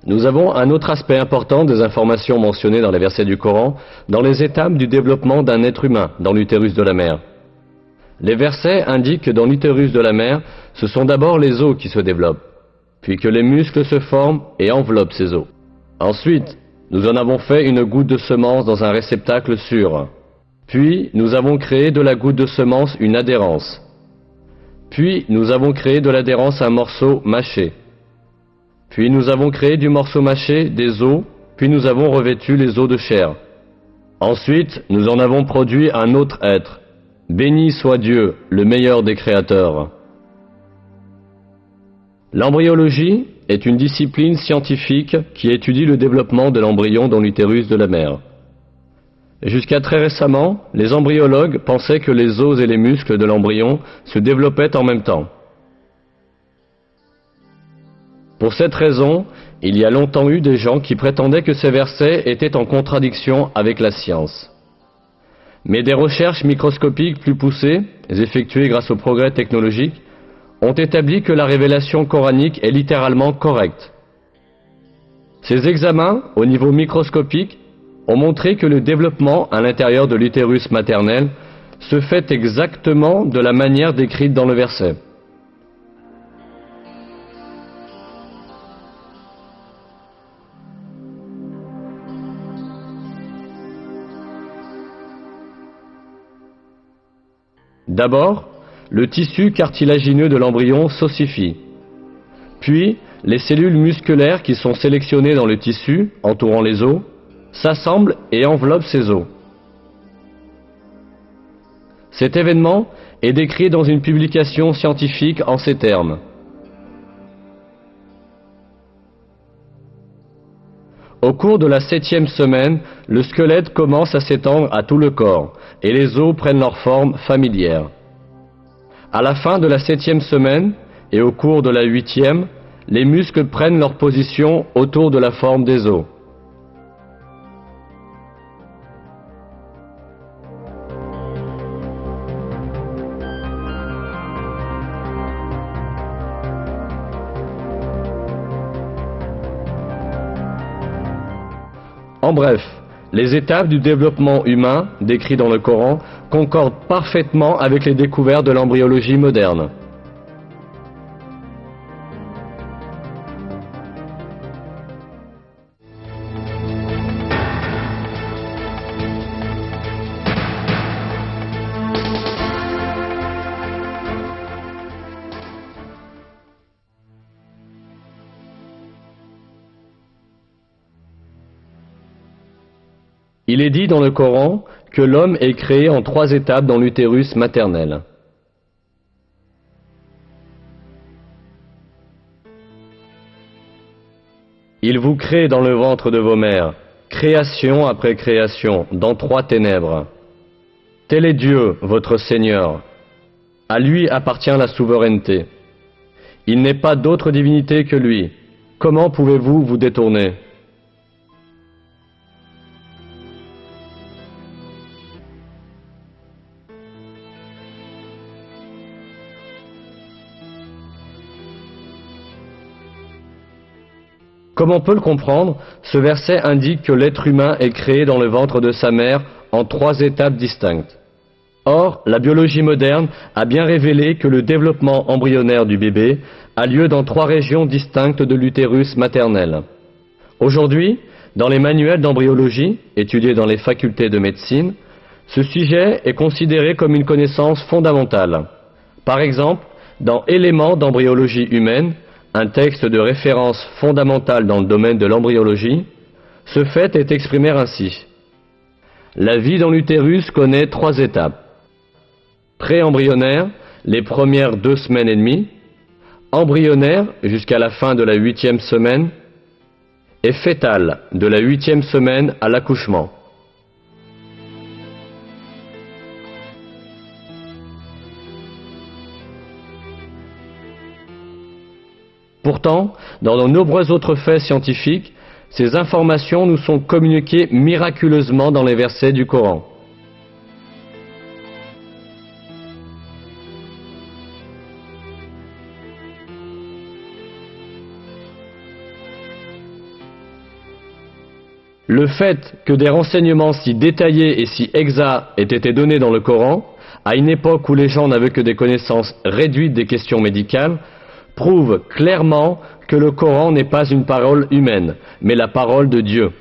Nous avons un autre aspect important des informations mentionnées dans les versets du Coran, dans les étapes du développement d'un être humain dans l'utérus de la mère. Les versets indiquent que dans l'utérus de la mère, ce sont d'abord les os qui se développent, puis que les muscles se forment et enveloppent ces os. Ensuite, nous en avons fait une goutte de semence dans un réceptacle sûr. Puis, nous avons créé de la goutte de semence une adhérence. Puis, nous avons créé de l'adhérence un morceau mâché. Puis, nous avons créé du morceau mâché des os, puis nous avons revêtu les os de chair. Ensuite, nous en avons produit un autre être. Béni soit Dieu, le meilleur des créateurs. L'embryologie est une discipline scientifique qui étudie le développement de l'embryon dans l'utérus de la mère. Jusqu'à très récemment, les embryologues pensaient que les os et les muscles de l'embryon se développaient en même temps. Pour cette raison, il y a longtemps eu des gens qui prétendaient que ces versets étaient en contradiction avec la science. Mais des recherches microscopiques plus poussées, effectuées grâce au progrès technologique, ont établi que la révélation coranique est littéralement correcte. Ces examens, au niveau microscopique, ont montré que le développement à l'intérieur de l'utérus maternel se fait exactement de la manière décrite dans le verset. D'abord, le tissu cartilagineux de l'embryon s'ossifie. Puis, les cellules musculaires qui sont sélectionnées dans le tissu, entourant les os, s'assemblent et enveloppent ces os. Cet événement est décrit dans une publication scientifique en ces termes. Au cours de la 7e semaine, le squelette commence à s'étendre à tout le corps et les os prennent leur forme familière. À la fin de la 7e semaine et au cours de la 8e, les muscles prennent leur position autour de la forme des os. En bref, les étapes du développement humain, décrites dans le Coran, concordent parfaitement avec les découvertes de l'embryologie moderne. Il est dit dans le Coran que l'homme est créé en 3 étapes dans l'utérus maternel. Il vous crée dans le ventre de vos mères, création après création, dans 3 ténèbres. Tel est Dieu, votre Seigneur. À lui appartient la souveraineté. Il n'est pas d'autre divinité que lui. Comment pouvez-vous vous détourner ? Comme on peut le comprendre, ce verset indique que l'être humain est créé dans le ventre de sa mère en 3 étapes distinctes. Or, la biologie moderne a bien révélé que le développement embryonnaire du bébé a lieu dans 3 régions distinctes de l'utérus maternel. Aujourd'hui, dans les manuels d'embryologie, étudiés dans les facultés de médecine, ce sujet est considéré comme une connaissance fondamentale. Par exemple, dans Éléments d'embryologie humaine, un texte de référence fondamental dans le domaine de l'embryologie, ce fait est exprimé ainsi. La vie dans l'utérus connaît 3 étapes. Pré-embryonnaire, les premières 2 semaines et demie, embryonnaire jusqu'à la fin de la 8e semaine, et fœtale de la 8e semaine à l'accouchement. Pourtant, dans de nombreux autres faits scientifiques, ces informations nous sont communiquées miraculeusement dans les versets du Coran. Le fait que des renseignements si détaillés et si exacts aient été donnés dans le Coran, à une époque où les gens n'avaient que des connaissances réduites des questions médicales, prouve clairement que le Coran n'est pas une parole humaine, mais la parole de Dieu.